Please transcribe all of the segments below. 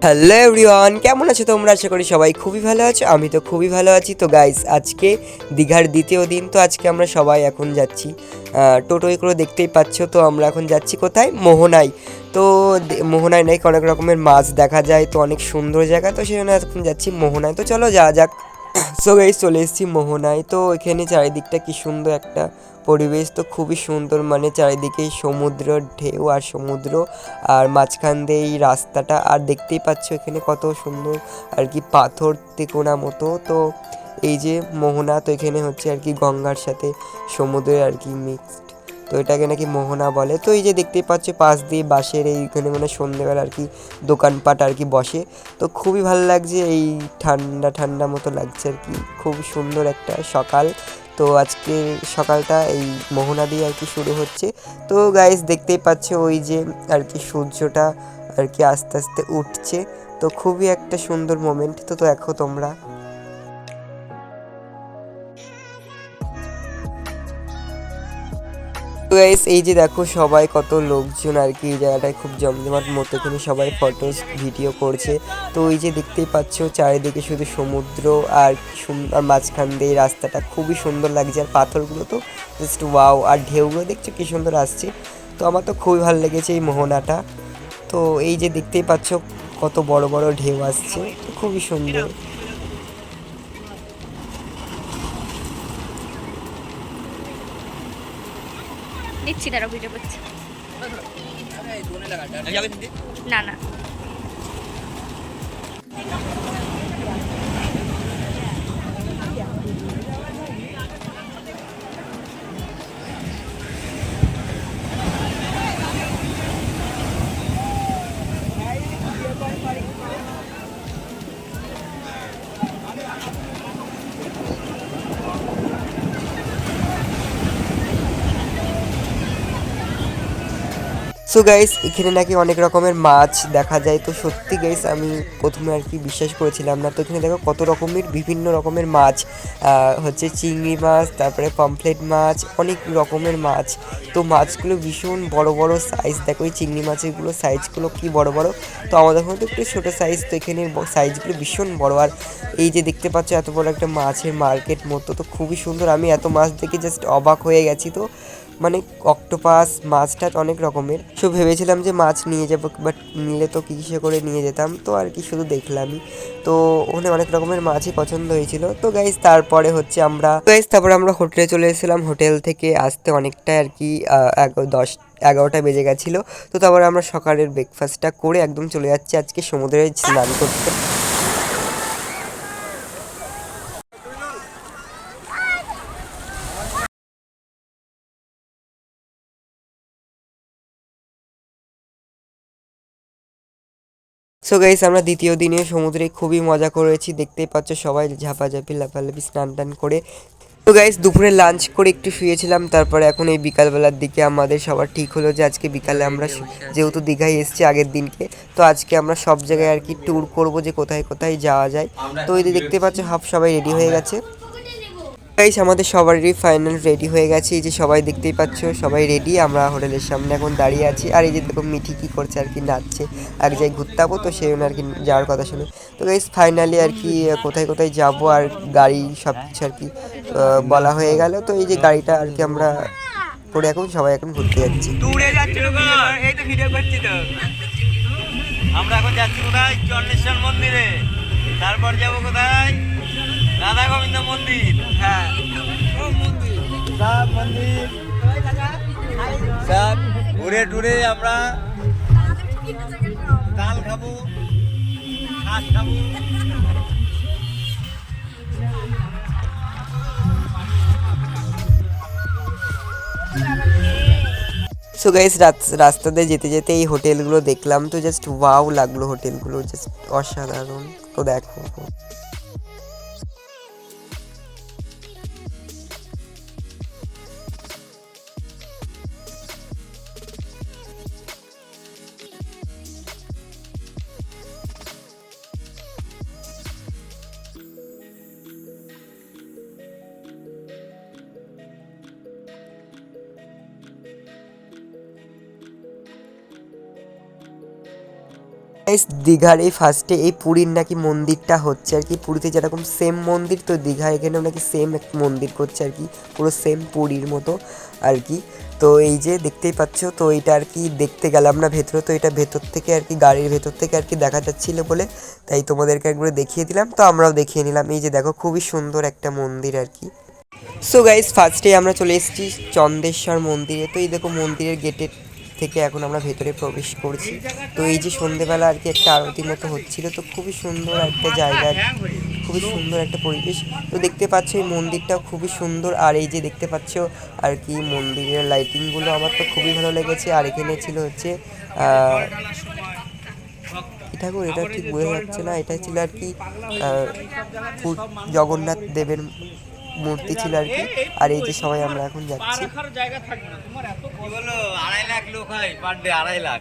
Hello everyone, কেমন আছো তোমরা? আশা করি সবাই খুবই ভালো আছো। আমি তো খুবই ভালো আছি। তো গাইস, আজকে দীঘার দ্বিতীয় দিন। তো আজকে আমরা সবাই এখন যাচ্ছি টোটোয় করে, দেখতেই পাচ্ছ। তো আমরা এখন যাচ্ছি কোথায়? মোহনায়। তো মোহনায় নাকি অনেক রকমের মাছ দেখা যায়, তো অনেক সুন্দর জায়গা। তো সেজন্য এখন যাচ্ছি মোহনায়। তো চলো যাওয়া যাক। সো গাইস, চলে এসেছি মোহনায়। তো এখানে চারিদিকটা কি সুন্দর একটা পরিবেশ, তো খুবই সুন্দর, মানে চারিদিকেই সমুদ্র ঢেউ আর সমুদ্র, আর মাঝখান দিয়ে এই রাস্তাটা, আর দেখতেই পাচ্ছ এখানে কত সুন্দর আর কি পাথর তিকোনা মতো। তো এই যে মোহনা, তো এখানে হচ্ছে আর কি গঙ্গার সাথে সমুদ্রের আর কি মিক্সড, তো এটাকে নাকি মোহনা বলে। তো এই যে দেখতেই পাচ্ছ পাশ দিয়ে বাঁশের এইখানে মানে সন্ধ্যেবেলা আর কি দোকানপাট আর কি বসে। তো খুবই ভালো লাগছে, এই ঠান্ডা ঠান্ডা মতো লাগছে আর কি, খুব সুন্দর একটা সকাল। তো আজকে সকালটা এই মোহনা দিয়ে আর কি শুরু হচ্ছে। তো গাইস, দেখতেই পাচ্ছ ওই যে আর কি সূর্যটা আর কি আস্তে আস্তে উঠছে। তো খুবই একটা সুন্দর মোমেন্ট। তো দেখো তোমরা। তো গাইস, এই যে দেখো সবাই কত লোকজন আর কি, এই জায়গাটায় খুব জমজমাট মতো, এখানে সবাই ফটোস ভিডিও করছে। তো এই যে দেখতেই পাচ্ছ চারিদিকে শুধু সমুদ্র আর সুন্দর, মাঝখান দিয়ে এই রাস্তাটা খুবই সুন্দর লাগছে, আর পাথরগুলো তো জাস্ট ওয়াও, আর ঢেউগুলো দেখছো কি সুন্দর আসছে। তো আমার তো খুবই ভালো লেগেছে এই মোহনাটা। তো এই যে দেখতেই পাচ্ছ কত বড় বড় ঢেউ আসছে, তো খুবই সুন্দর। দিচ্ছি, তারা ভিডিও করছে। না না। সো গাইস, এখানে নাকি অনেক রকমের মাছ দেখা যায়। তো সত্যি গাইস, আমি প্রথমে আর কি বিশ্বাস করেছিলাম না। তো এখানে দেখো কত রকমের বিভিন্ন রকমের মাছ, হচ্ছে চিংড়ি মাছ, তারপরে পমফ্লেট মাছ, অনেক রকমের মাছ। তো মাছগুলো ভীষণ বড় বড় সাইজ, দেখো এই চিংড়ি মাছেরগুলো সাইজগুলো কি বড় বড়। তো আমাদের ওখানে তো একটু ছোটো সাইজ, তো এখানে সাইজগুলো ভীষণ বড়। আর এই যে দেখতে পাচ্ছ এত বড় একটা মাছের মার্কেট মতো, তো খুবই সুন্দর। আমি এত মাছ দেখে জাস্ট অবাক হয়ে গেছি। তো মানে অক্টোপাস মাছটা অনেক রকমের, সো ভেবেছিলাম যে মাছ নিয়ে যাবো, বাট নিলে তো কিসে করে নিয়ে যেতাম, তো আর কি শুধু দেখলামই। তো ওখানে অনেক রকমের মাছই পছন্দ হয়েছিল। তো গাইস, তারপরে আমরা হোটেলে চলে এসেছিলাম। হোটেল থেকে আসতে অনেকটা আর কি 10-11টা বেজে গেছিলো। তো তারপরে আমরা সকালের ব্রেকফাস্টটা করে একদম চলে যাচ্ছি আজকে সমুদ্রে স্নান করতে। সো গাইস, আমরা দ্বিতীয় দিনে সমুদ্রে খুবই মজা করেছি, দেখতেই পাচ্ছ সবাই ঝাপাঝাপি লাফালাফি স্নান টান করে। তো গাইস, দুপুরে লাঞ্চ করে একটু শুয়েছিলাম। তারপরে এখন এই বিকালবেলার দিকে আমাদের সবার ঠিক হলো যে আজকে বিকালে আমরা যেহেতু দীঘায় এসেছি আগের দিনকে, তো আজকে আমরা সব জায়গায় আর কি ট্যুর করবো, যে কোথায় কোথায় যাওয়া যায়। তো এই যে দেখতে পাচ্ছ হাফ সবাই রেডি হয়ে গেছে। গাইস, আমাদের সবারই ফাইনাল রেডি হয়ে গেছে। এই যে সবাই দেখতেই পাচ্ছ সবাই রেডি, আমরা হোটেলের সামনে এখন দাঁড়িয়ে আছি। আর এই যে দেখো মিঠি কী করছে আর কি, নাচছে। এক জায়গায় ঘুরতে যাবো, তো সেই জন্য আর কি যাওয়ার কথা শুনে। তো গাইস, ফাইনালি আর কি কোথায় কোথায় যাব আর গাড়ি সব কিছু আর কি বলা হয়ে গেল। তো এই যে গাড়িটা আর কি আমরা করে এখন সবাই এখন ঘুরতে যাচ্ছি। এই তো ভিডিও করছি তো। আমরা এখন যাচ্ছি কোথায়? চন্দ্রেশ্বর মন্দিরে। তারপর যাব কোথায়? রাধা গোবিন্দ মন্দির। হ্যাঁ, সব মন্দির সব ঘুরে টুরে আমরা ডাল খাবো, ঘাস খাবো। সো গাইস, রাস্তাতে যেতে যেতে এই হোটেলগুলো দেখলাম, তো জাস্ট ওয়াও লাগলো, হোটেলগুলো জাস্ট অসাধারণ। তো দেখো। গাইস দীঘার এই ফার্স্টে এই পুরীর নাকি মন্দিরটা হচ্ছে আর কি, পুরীতে যেরকম সেম মন্দির তো দীঘা এখানেও নাকি সেম এক মন্দির করছে আর কি, পুরো সেম পুরীর মতো আর কি। তো এই যে দেখতেই পাচ্ছ, তো এটা আর কি দেখতে গেলাম না ভেতরে, তো এটা ভেতর থেকে আর কি গাড়ির ভেতর থেকে আর কি দেখা যাচ্ছিল বলে তাই তোমাদেরকে একবার দেখিয়ে দিলাম, তো আমরাও দেখিয়ে নিলাম। এই যে দেখো খুবই সুন্দর একটা মন্দির আর কি। সো গাইস ফার্স্টে আমরা চলে এসেছি চন্দেশ্বর মন্দিরে, তো এই দেখো মন্দিরের গেটের থেকে এখন আমরা ভেতরে প্রবেশ করছি। তো এই যে সন্ধেবেলা আর কি একটা আরতির মতো হচ্ছিল, তো খুবই সুন্দর একটা জায়গা, খুবই সুন্দর একটা পরিবেশ। তো দেখতে পাচ্ছ এই মন্দিরটাও খুবই সুন্দর, আর এই যে দেখতে পাচ্ছ আর কি মন্দিরের লাইটিংগুলো আমার তো খুবই ভালো লেগেছে। আর এখানে ছিল হচ্ছে কি ঠাকুর এটা ঠিক বোঝা যাচ্ছে না, এটা ছিল আর কি জগন্নাথ দেবের মূর্তি ছিল আর কি। আর এই যে সবাই আমরা এখন যাচ্ছি। আড়াই লাখ লোক হয় পার ডে, 2.5 লাখ।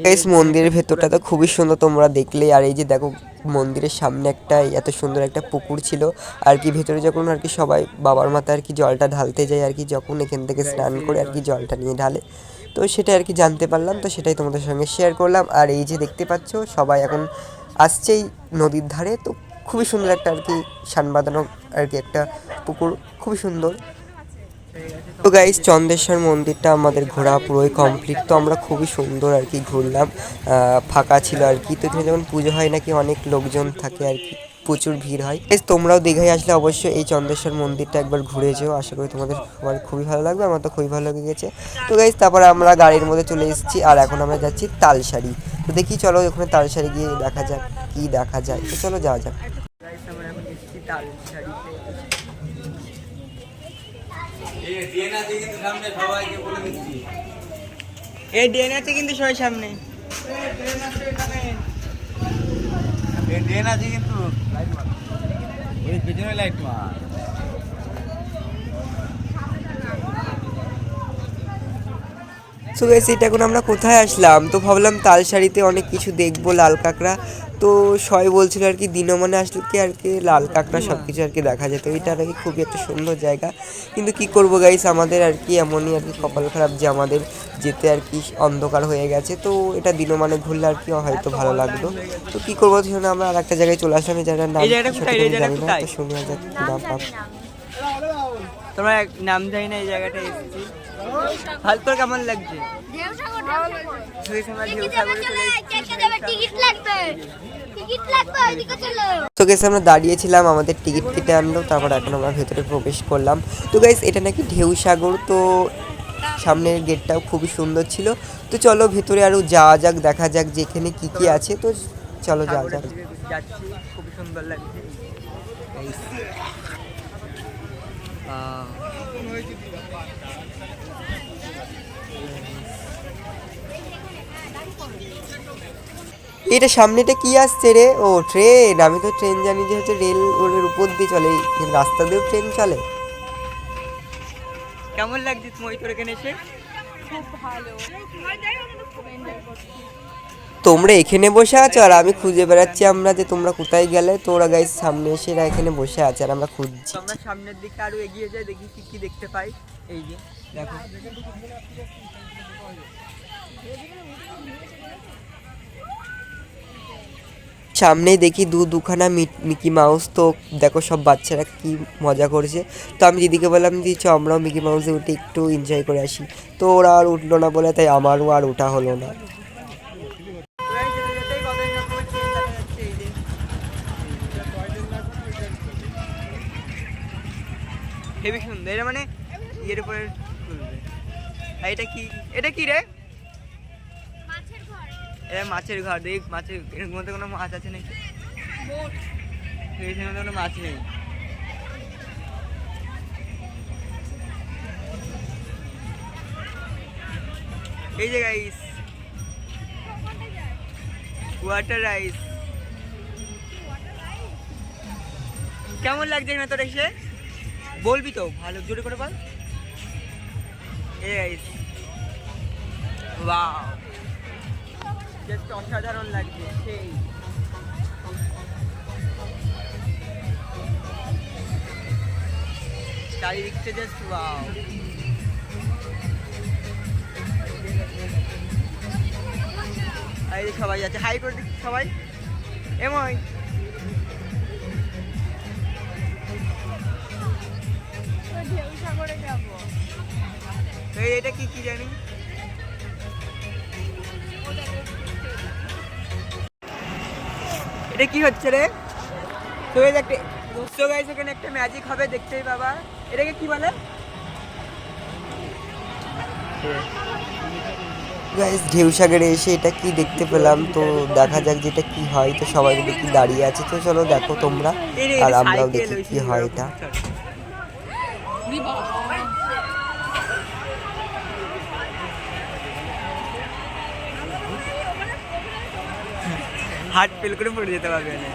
গাইস মন্দিরের ভেতরটা তো খুবই সুন্দর, তোমরা দেখলে। আর এই যে দেখো মন্দিরের সামনে একটা এত সুন্দর একটা পুকুর ছিল আর কি, ভেতরে যখন আর কি সবাই বাবার মাথায় আর কি জলটা ঢালতে যায় আর কি, যখন এখান থেকে স্নান করে আর কি জলটা নিয়ে ঢালে, তো সেটা আর কি জানতে পারলাম, তো সেটাই তোমাদের সঙ্গে শেয়ার করলাম। আর এই যে দেখতে পাচ্ছ সবাই এখন আসছেই নদীর ধারে, তো খুবই সুন্দর একটা আর কি সান বাঁধানো আর কি একটা পুকুর, খুবই সুন্দর। তো গাইস চন্দেশ্বর মন্দিরটা আমাদের ঘোরা পুরোই কমপ্লিট, তো আমরা খুবই সুন্দর আর কি ঘুরলাম, ফাঁকা ছিল আর কি। তো এখানে যখন পুজো হয় নাকি অনেক লোকজন থাকে আর কি, প্রচুর ভিড় হয়। তোমরাও দীঘায় আসলে অবশ্যই এই চন্দেশ্বর মন্দিরটা একবার ঘুরে যেও, আশা করি তোমাদের সবার খুবই ভালো লাগবে, আমার তো খুবই ভালো লেগে গেছে। তো গাইস তারপরে আমরা গাড়ির মধ্যে চলে এসেছি, আর এখন আমরা যাচ্ছি তালসারি। তো দেখি চলো ওখানে তালসারি গিয়ে দেখা যাক কি দেখা যায়, তো চলো যাওয়া যাক। আমরা এখন এসেছি তালসারিতে। এই ড্রেন আছে কিন্তু সবাই সামনে, ট্রেন আছে কিন্তু লাইট মার, ওই পিছনে লাইট মার। সো গাইস এটা এখন আমরা কোথায় আসলাম, তো ভাবলাম তালসারিতে অনেক কিছু দেখবো, লাল কাঁকড়া। তো সবাই বলছিল আর কি দিনমানে আসলে কি আর কি লাল কাঁকড়া সব কিছু আর কি দেখা যেত, এটা আর কি খুবই একটা সুন্দর জায়গা। কিন্তু কি করব গাইস আমাদের আর কি এমনই আর কি কপাল খারাপ যে আমাদের যেতে আর কি অন্ধকার হয়ে গেছে, তো এটা দিনমানে ঘুরলে আর কি হয়তো ভালো লাগতো। তো কি করবো সেজন্য আমরা আর একটা জায়গায় চলে আসলাম, এই জায়গাটার নাম জানি না, তো শুনে যাক কি নাম পাব। তোমরা নাম জানি না এই জায়গাটা এসেছি, ভালো তোর কেমন লাগছে? তো গাইস আমরা দাঁড়িয়েছিলাম, আমাদের টিকিট কেটে আনলো, তারপর এখন আমরা ভেতরে প্রবেশ করলাম। তো গাইস এটা নাকি ঢেউ সাগর, তো সামনের গেটটাও খুবই সুন্দর ছিল। তো চলো ভেতরে আরও যাওয়া যাক, দেখা যাক যে এখানে কী কী আছে, তো চলো যাওয়া যাক। যাচ্ছি, খুবই সুন্দর লাগছে। এটা সামনেটা কি আসছে রে? ও ট্রেন, আমি তো ট্রেন জানি যে হচ্ছে রেল ওর উপর দিয়ে চলে, রাস্তা দিয়েও ট্রেন চলে। কেমন লাগছে তোমার তোর এখানে এসে? খুব ভালো। তোমরা এখানে বসে আছো আর আমি খুঁজে বেড়াচ্ছি আমরা যে তোমরা কোথায় গেলে, তো ওরা গাইস সামনে এসে এরা এখানে বসে আছে আর আমরা খুঁজছি। আমরা সামনের দিকে আরো এগিয়ে যাই, দেখি কি কি দেখতে পাই। এই যে দেখো সামনেই দেখি দুখানা মিকি মাউস, তো দেখো সব বাচ্চারা কি মজা করছে। তো আমি দিদিকে বললাম যে চ আমরাও মিকি মাউসে উঠে একটু এনজয় করে আসি, তো ওরা আর উঠলো না বলে তাই আমারও আর ওঠা হলো না। হেবি সুন্দর, এটা মানে ইয়ের উপরে তুলবে। এটা কি, এটা কি রে? এটা মাছের ঘর। দেখ মাছের, এর মধ্যে কোনো মাছ আছে নাকি? এর মধ্যে কোনো মাছ নেই। এই যে গাইস ওয়াটার রাইস, কেমন লাগছে না তোর এসে? বলবি তো, ভালো জোরে করে বল। এই গাইস ওয়াও, জাস্ট অসাধারণ লাগছে সেই চারিদিকটা জাস্ট ওয়াও। এই যে সবাই যাচ্ছে, হাই করে দিচ্ছি সবাই। এমন এটা কি কি জানি, এটা কি হচ্ছে রে? তো এই যে একটা তো গাইস এখানে একটা ম্যাজিক হবে, দেখতেই বাবা। এটাকে কি বলে? গাইস ঢেউসাগরে এসে এটা কি দেখতে পেলাম, তো দেখা যাক যেটা কি হয়। তো সবাই দেখি দাঁড়িয়ে আছে, তো চলো দেখো তোমরা আর আমরাও দেখি কি হয় এটা। হার্ট ফেল করে পড়ে যেতে পারবে না।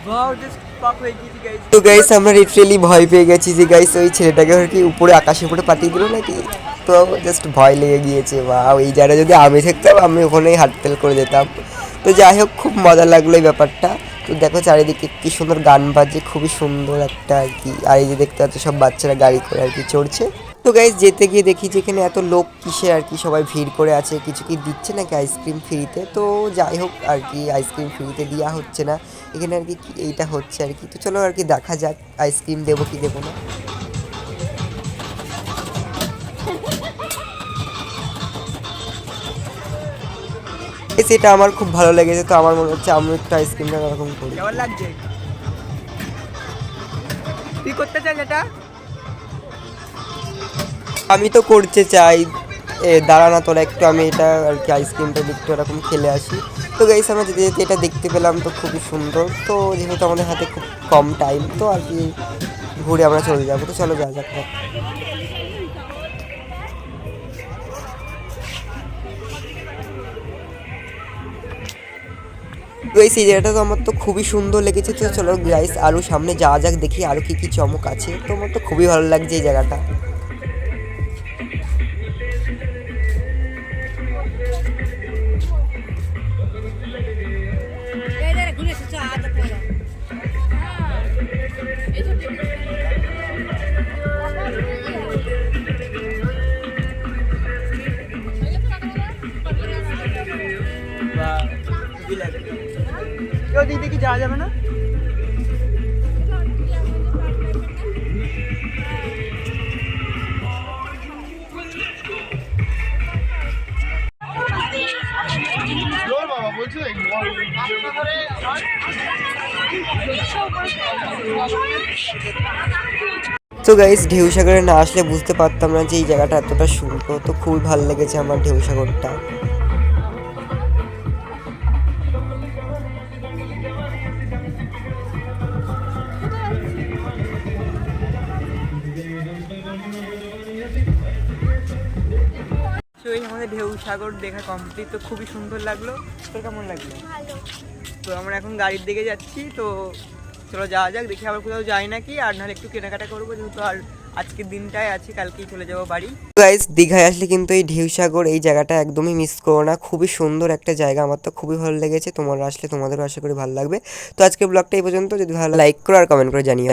ওয়াও, জাস্ট পপ হয়ে গেছি গাইস। তো গাইস আমরা লিটারালি ভয় পেয়ে গেছি যে গাইস ওই ছেলেটাকে আর কি উপরে আকাশে উপরে পাঠিয়ে দিল নাকি, তো জাস্ট ভয় লেগে গিয়েছে। বা ওই জায়গায় যদি আমি থাকতাম আমি ওখানেই হার্ট ফেল করে যেতাম। তো যাই হোক, খুব মজা লাগলো এই ব্যাপারটা। তো দেখো চারিদিকে কি সুন্দর গান বাজে, খুবই সুন্দর একটা আর কি। আর এই যে দেখতে পাচ্ছ সব বাচ্চারা গাড়ি করে আর কি চড়ছে। তো গাইস যেতে গিয়ে দেখি যে এখানে এত লোক কিসে আর কি, সবাই ভিড় করে আছে, কিছু কি দিচ্ছে নাকি আইসক্রিম ফ্রিতে। তো যাই হোক আর কি, আইসক্রিম ফ্রিতে দেওয়া হচ্ছে না এখানে আর কি, এইটা হচ্ছে আর কি। তো চলো আর কি দেখা যাক আইসক্রিম দেবো কি দেবো না। সেটা আমার খুব ভালো লেগেছে, তো আমার মনে হচ্ছে আমি একটু আইসক্রিমটা এরকম করি। কেমন লাগছে? তুই করতে চাই এটা? আমি তো করতে চাই। দাঁড়া না তোরা একটু, আমি এটা আর কি আইসক্রিমটা একটু এরকম খেলে আসি। তো গাইস আমরা যেতে যেতে এটা দেখতে পেলাম, তো খুবই সুন্দর। তো যেহেতু আমাদের হাতে খুব কম টাইম, তো আর কি ঘুরে আমরা চলে যাবো। তো চলো যাওয়া যাক। গাইস এই জায়গাটা তো আমার তো খুবই সুন্দর লেগেছে। তো চলো গাইস আরও সামনে যাওয়া যাক, দেখি আরও কী কী চমক আছে। তো আমার তো খুবই ভালো লাগছে এই জায়গাটা। কেউ দিক দেখি যাওয়া যাবে না? তো গাইস ঢেউসাগরে না আসলে বুঝতে পারতাম না যে এই জায়গাটা এতটা সুন্দর। তো খুবই ভালো লেগেছে আমার ঢেউসাগরটা। তো এই আমাদের ঢেউসাগর দেখা কমপ্লিট, তো খুবই সুন্দর লাগলো। তোর কেমন লাগলো? তো আমরা এখন গাড়ির দিকে যাচ্ছি, তো চলো যাওয়া যাক, দেখি আবার কোথাও যাই নাকি, আর নাহলে একটু কেনাকাটা করবো, যেহেতু আর আজকের দিনটাই আছি, কালকেই চলে যাবো বাড়ি। গাইস দীঘায় আসলে কিন্তু এই ঢেউসাগর এই জায়গাটা একদমই মিস করো না, খুবই সুন্দর একটা জায়গা। আমার তো খুবই ভালো লেগেছে, তোমরা আসলে তোমাদেরও আশা করি ভালো লাগবে। তো আজকের ব্লগটা এই পর্যন্ত। যদি ভালো লাইক করো আর কমেন্ট করে জানিও।